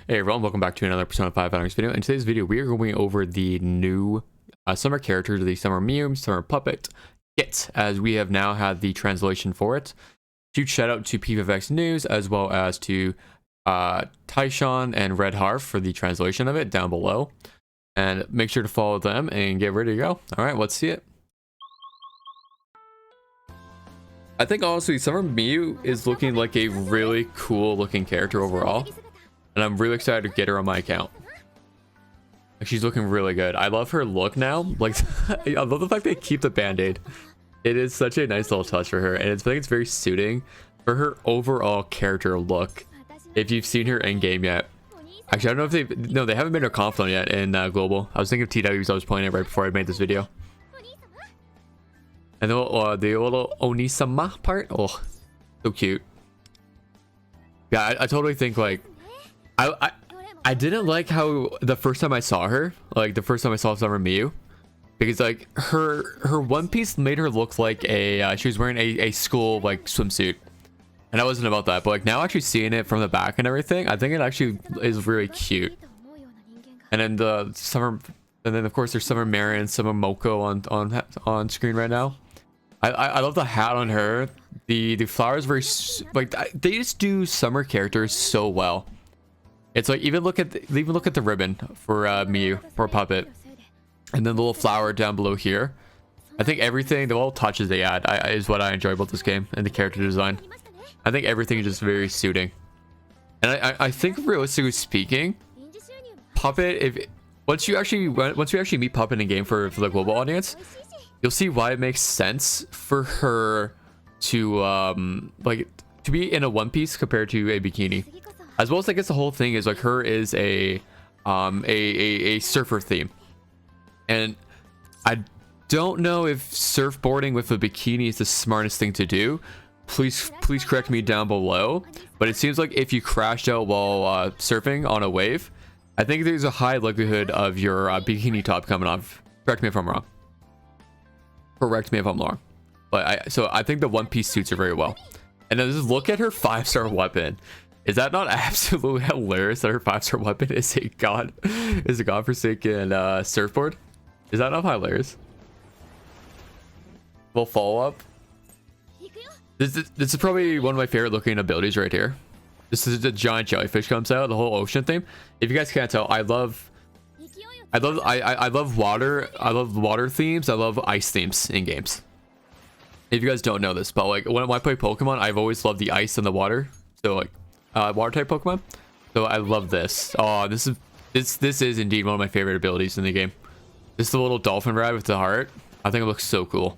Hey everyone, welcome back to another Persona 5 Phantom X video. In today's video, we are going over the new summer characters, the Summer Mew, Summer Puppet kit, as we have now had the translation for it. Huge shout out to P5X News, as well as to Taishan and Red Harf for the translation of it down below. And make sure to follow them and get ready to go. Alright, let's see it. I think honestly, Summer Mew is looking like a really cool looking character overall. And I'm really excited to get her on my account. Like, she's looking really good. I love her look now. Like, I love the fact they keep the band-aid. It is such a nice little touch for her. And I think it's very suiting for her overall character look. If you've seen her in game yet. Actually, I don't know if they... No, they haven't made her Conflon yet in Global. I was thinking of TWs. I was playing it right before I made this video. And the little Onisama part. Oh, so cute. Yeah, I totally think, like... I didn't like how the first time I saw her, like the first time I saw Summer Mew, because like her one piece made her look like a she was wearing a school like swimsuit, and I wasn't about that. But like now actually seeing it from the back and everything, I think it actually is really cute. And then the Summer, and then of course there's Summer Marion, Summer Moko on screen right now. I love the hat on her. The flowers very like they just do summer characters so well. It's like even look at the ribbon for Mew, for Puppet, and then the little flower down below here. I think everything, the little touches they add, is what I enjoy about this game and the character design. I think everything is just very suiting, and I think realistically speaking, Puppet, once we actually meet Puppet in game for the global audience, you'll see why it makes sense for her to like to be in a one piece compared to a bikini. As well as I guess the whole thing is like her is a surfer theme, and I don't know if surfboarding with a bikini is the smartest thing to do. Please correct me down below, but it seems like if you crashed out while surfing on a wave, I think there's a high likelihood of your bikini top coming off. Correct me if I'm wrong. Correct me if I'm wrong. But so I think the one piece suits her very well. And then just look at her 5-star weapon. Is that not absolutely hilarious that her 5-star weapon is a godforsaken surfboard? Is that not hilarious? Well, follow up. This is probably one of my favorite looking abilities right here. This is the giant jellyfish comes out, the whole ocean theme. If you guys can't tell, I love water. I love water themes. I love ice themes in games. If you guys don't know this, but like when I play Pokemon, I've always loved the ice and the water. So like water type Pokemon. So I love this. Oh, this is indeed one of my favorite abilities in the game. This is the little dolphin ride with the heart. I think it looks so cool.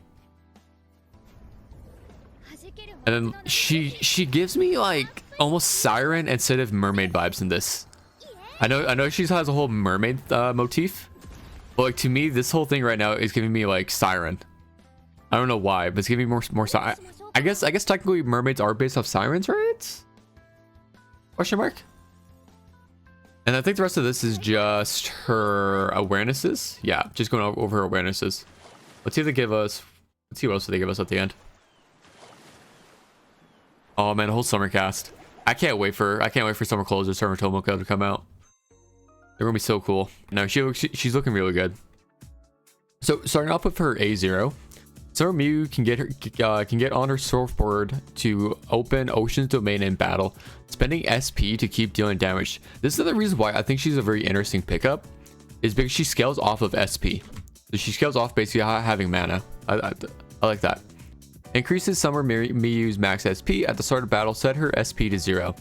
And then she gives me like almost siren instead of mermaid vibes in this. I know she has a whole mermaid motif, but like to me this whole thing right now is giving me like siren. I don't know why, but it's giving me more siren. I guess technically mermaids are based off sirens, right? Question mark. And I think the rest of this is just her awarenesses. Yeah, just going over her awarenesses. Let's see if they give us. Let's see what else they give us at the end. Oh man, a whole summer cast. I can't wait for Summer Clothes or Summer Tomoko to come out. They're gonna be so cool. No, she's looking really good. So starting off with her A0. Summer Mew can get on her surfboard to open Ocean's domain in battle, spending SP to keep dealing damage. This is the reason why I think she's a very interesting pickup, is because she scales off of SP. So she scales off basically having mana. I like that. Increases Summer Mew's max SP at the start of battle, set her SP to 0.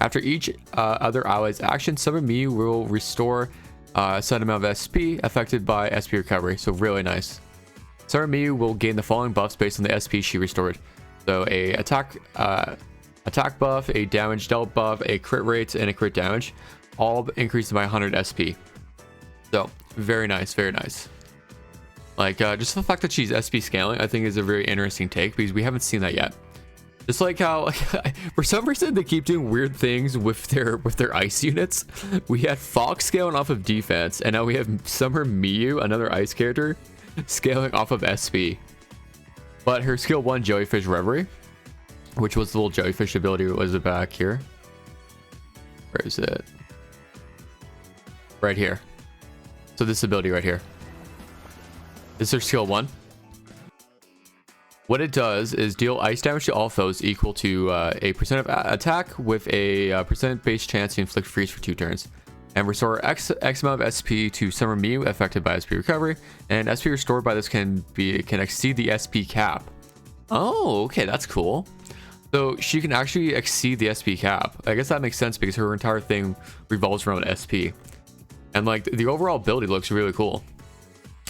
After each other ally's action, Summer Mew will restore a set amount of SP affected by SP recovery. So really nice. Summer Mew will gain the following buffs based on the SP she restored. So a attack buff, a damage dealt buff, a crit rate, and a crit damage, all increased by 100 SP. So very nice, very nice. Like just the fact that she's SP scaling, I think is a very interesting take because we haven't seen that yet. Just like how for some reason they keep doing weird things with their ice units. We had Fox scaling off of defense, and now we have Summer Mew, another ice character, scaling off of SP. But her skill 1 Jellyfish Reverie, which was the little jellyfish ability, was back here. Where is it? right here. So this ability right here. This is her skill 1. What it does is deal ice damage to all foes equal to a percent of attack with a percent base chance to inflict freeze for 2 turns. And restore X amount of SP to Summer Mew affected by SP recovery. And SP restored by this can exceed the SP cap. Oh, okay, that's cool. So she can actually exceed the SP cap. I guess that makes sense because her entire thing revolves around SP. And like the overall ability looks really cool.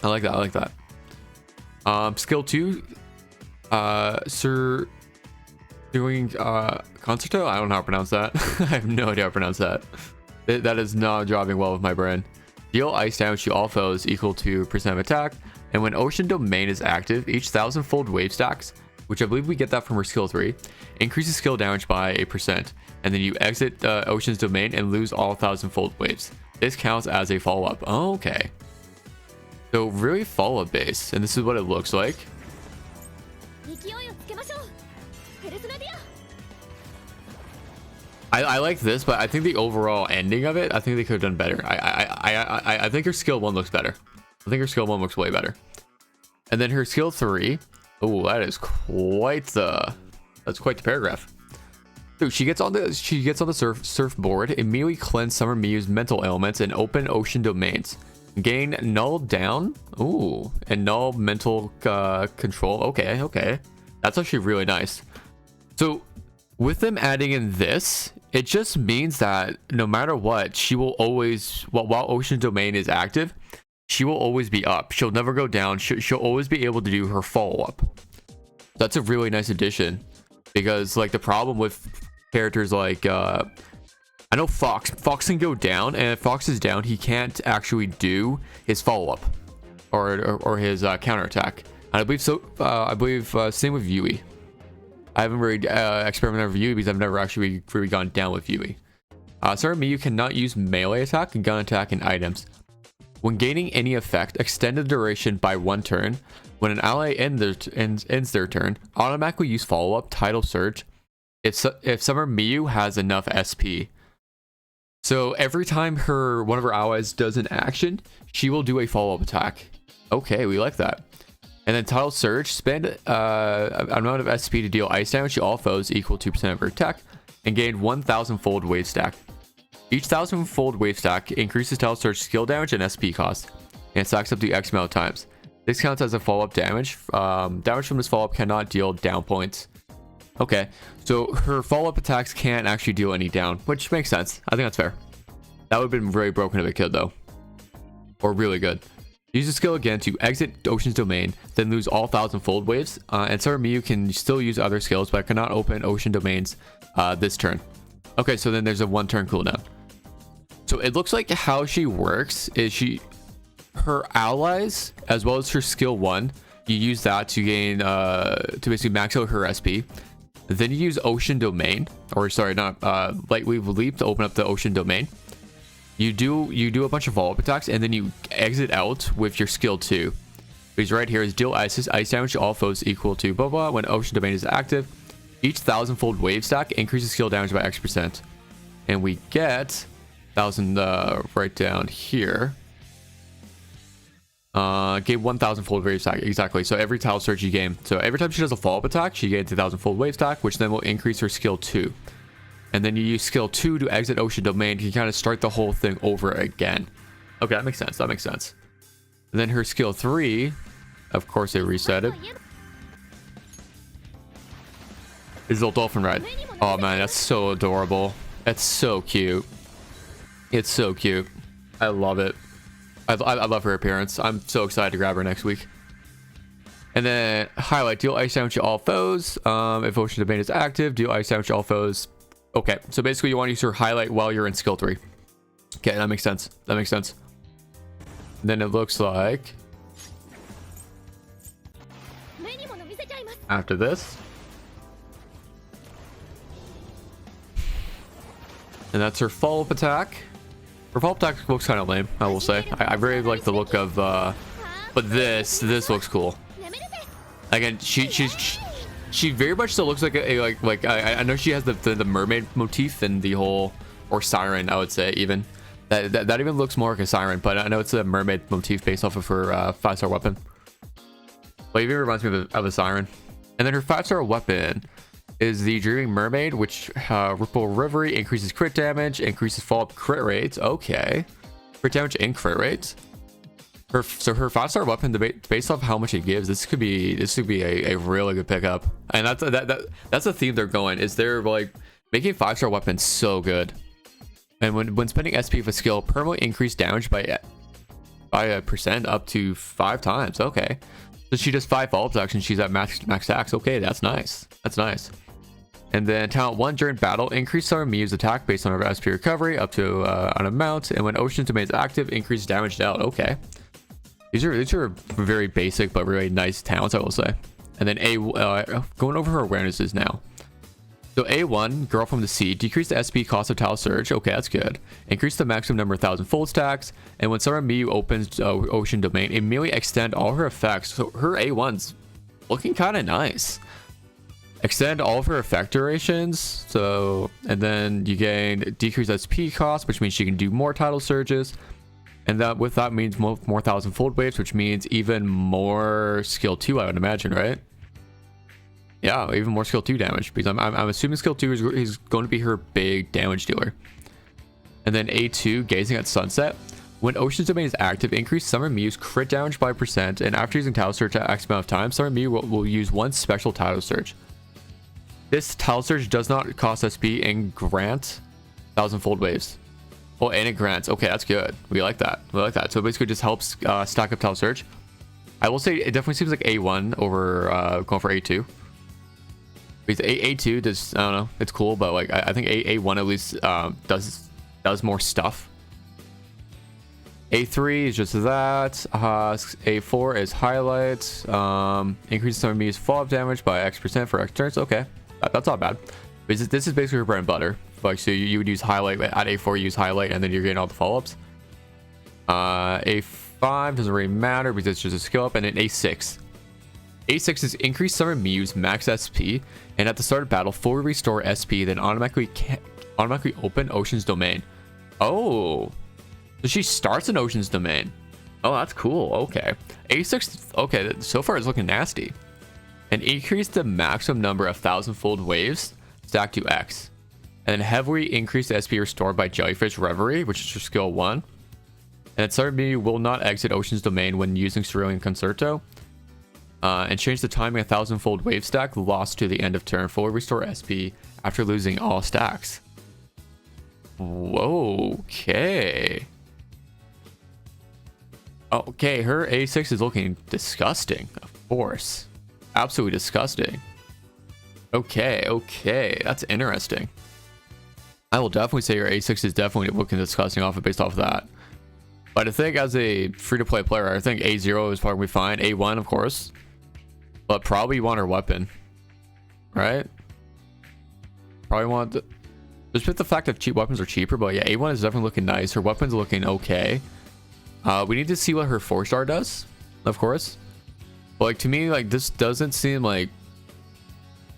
I like that. I like that. Skill 2, Sir doing Concerto. I don't know how to pronounce that. I have no idea how to pronounce that. That is not dropping well with my brain. Deal ice damage to all foes equal to percent of attack. And when Ocean Domain is active, each 1000-fold wave stacks, which I believe we get that from her skill 3, increases skill damage by 8%. And then you exit Ocean's Domain and lose all 1000-fold waves. This counts as a follow-up. Oh, okay. So really follow-up based, and this is what it looks like. I like this, but I think the overall ending of it, I think they could have done better. I think her skill 1 looks better. I think her skill 1 looks way better. And then her skill 3. Oh, that is quite the paragraph. So she gets on the surfboard, immediately cleanse Summer Mew's mental elements and open ocean domains. Gain null down. Ooh, and null mental control. Okay. That's actually really nice. So with them adding in this, it just means that no matter what, she will always, while ocean domain is active, she will always be up. She'll never go down. She'll always be able to do her follow-up. That's a really nice addition, because like the problem with characters like I know Fox can go down, and if Fox is down, he can't actually do his follow-up or his counterattack. And I believe so. I believe same with Yui. I haven't really experimented with Yui because I've never actually really gone down with Yui. Summer Mew cannot use melee attack, gun attack, and items. When gaining any effect, extend the duration by 1 turn. When an ally ends their turn, automatically use follow-up, Tidal Surge, if Summer Mew has enough SP. So every time one of her allies does an action, she will do a follow-up attack. Okay, we like that. And then Tidal Surge, spend an amount of SP to deal ice damage to all foes equal to 2% of her attack, and gain 1000-fold wave stack. Each 1000-fold wave stack increases Tidal Surge skill damage and SP cost, and stacks up to X amount of times. This counts as a follow-up damage. Damage from this follow-up cannot deal down points. Okay, so her follow-up attacks can't actually deal any down, which makes sense. I think that's fair. That would have been very broken if it could, though. Or really good. Use the skill again to exit Ocean's Domain, then lose all 1000-fold waves. And Summer Mew can still use other skills, but cannot open Ocean Domains this turn. Okay, so then there's a 1-turn cooldown. So it looks like how she works is her allies, as well as her skill 1, you use that to gain, to basically max out her SP. Then you use Ocean Domain, or sorry, not Lightwave Leap to open up the Ocean Domain. You do a bunch of follow-up attacks, and then you exit out with your skill 2. Because right here is deal ice damage to all foes equal to blah blah. When Ocean Domain is active, each 1000-fold wave stack increases skill damage by X%. And we get 1000 right down here. Gain 1000-fold wave stack, exactly. So every Tidal Surge you gain. So every time she does a follow-up attack, she gains a 1000-fold wave stack, which then will increase her skill 2. And then you use skill 2 to exit Ocean Domain. You can kind of start the whole thing over again. Okay, that makes sense. That makes sense. And then her skill 3, of course, they reset it. Is the dolphin ride. Oh man, that's so adorable. That's so cute. It's so cute. I love it. I love her appearance. I'm so excited to grab her next week. And then highlight, deal ice damage to all foes. If Ocean Domain is active, deal ice damage to all foes. Okay, so basically you want to use her highlight while you're in skill 3. Okay, that makes sense. That makes sense. Then it looks like after this, and that's her follow-up attack. Her follow-up attack looks kind of lame, I will say. I really like the look of but this looks cool. Again, she very much still looks like I know she has the mermaid motif and the whole, or siren, I would say, even That even looks more like a siren, but I know it's a mermaid motif based off of her 5-star weapon. But it even reminds me of a siren. And then her 5-star weapon is the Dreaming Mermaid, which Ripple Reverie increases crit damage, increases follow-up crit rates. Okay, crit damage and crit rates. So her 5-star weapon, based off how much it gives, this could be a really good pickup. And that's the theme they're going, is they're like making 5-star weapons so good. And when spending SP of a skill, permanently increase damage by a percent up to 5 times. Okay, so she does 5 follow-up actions. She's at max attacks. Okay, that's nice. That's nice. And then talent 1 during battle, increase Summer Miu's attack based on her SP recovery up to an amount. And when Ocean's Domain is active, increase damage dealt. Okay, these are very basic but really nice talents, I will say. And then going over her awarenesses now. So A1, Girl from the Sea, decrease the SP cost of Tile Surge. Okay, that's good. Increase the maximum number of 1,000 fold stacks. And when Summer Miu opens Ocean Domain, immediately extend all her effects. So her A1's looking kind of nice. Extend all of her effect durations. So, and then you gain decreased SP cost, which means she can do more Tidal Surges. And that means more 1,000 fold waves, which means even more skill 2, I would imagine, right? Yeah, even more skill 2 damage, because I'm assuming skill 2 is going to be her big damage dealer. And then A2, Gazing at Sunset. When Ocean's Domain is active, increase Summer Miu's crit damage by %, and after using Tidal Surge at X amount of time, Summer Miu will use one special Tidal Surge. This Tidal Surge does not cost SP and grant 1,000 fold waves. Oh, and it grants. Okay, that's good. We like that. We like that. So it basically just helps stack up Tidal Surge. I will say it definitely seems like A1 over going for A2. Because A2 does, I don't know, it's cool, but like I think A1 at least does more stuff. A3 is just that. A4 is highlights. Increases Summer Miu's follow-up damage by X% for X turns. Okay, that's not bad. This is basically her bread and butter. Like, so you would use highlight at A4, you use highlight, and then you're getting all the follow-ups. A5 doesn't really matter because it's just a skill up, and then A6. A6 is increase Summer Miu's max SP, and at the start of battle, fully restore SP, then automatically open Ocean's Domain. Oh, so she starts in Ocean's Domain. Oh, that's cool. Okay, A6. Okay, so far it's looking nasty. And increase the maximum number of 1,000-fold waves stacked to X, and then heavily increase the SP restored by Jellyfish Reverie, which is your skill 1. And then Summer Miu will not exit Ocean's Domain when using Cerulean Concerto. And change the timing 1,000-fold wave stack lost to the end of turn. Fully restore SP after losing all stacks. Whoa, okay. Okay, her A6 is looking disgusting, of course. Absolutely disgusting. Okay, that's interesting. I will definitely say your A6 is definitely looking disgusting based off of that. But I think as a free-to-play player, I think A0 is probably fine. A1, of course. But probably you want her weapon, right? Probably want just with the fact that cheap weapons are cheaper. But yeah, A1 is definitely looking nice. Her weapon's looking okay. We need to see what her 4-star does, of course. But like, to me, like, this doesn't seem like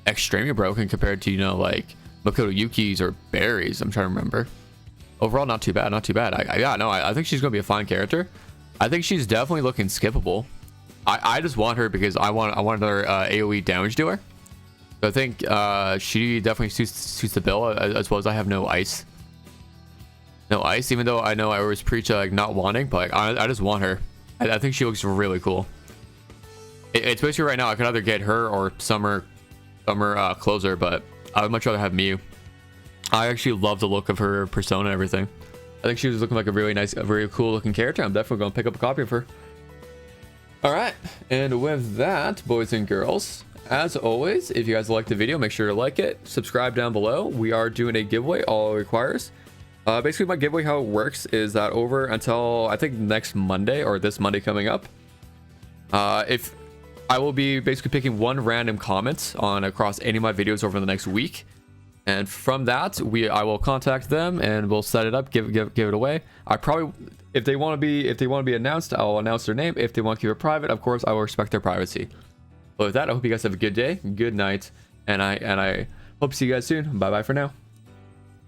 extremely broken compared to, you know, like Makoto Yuki's or Barry's. I'm trying to remember. Overall, not too bad. Not too bad. I think she's gonna be a fine character. I think she's definitely looking skippable. I just want her because I want another AoE damage dealer. So I think she definitely suits the bill, as well as I have no ice. No ice, even though I know I always preach like not wanting, but like, I just want her. I think she looks really cool. It's basically right now I could either get her or Summer Closer, but I would much rather have Miu. I actually love the look of her persona and everything. I think she was looking like a really nice, a very cool looking character. I'm definitely going to pick up a copy of her. All right, and with that, boys and girls, as always, if you guys liked the video, make sure to like it, subscribe down below. We are doing a giveaway, all it requires. Basically, my giveaway, how it works is that over until I think next Monday or this Monday coming up, if I will be basically picking one random comment on across any of my videos over the next week, and from that I will contact them and we'll set it up, give it away. I probably, if they want to be announced, I'll announce their name. If they want to keep it private, of course I will respect their privacy. But with that, I hope you guys have a good day, good night, and I hope to see you guys soon. Bye bye for now.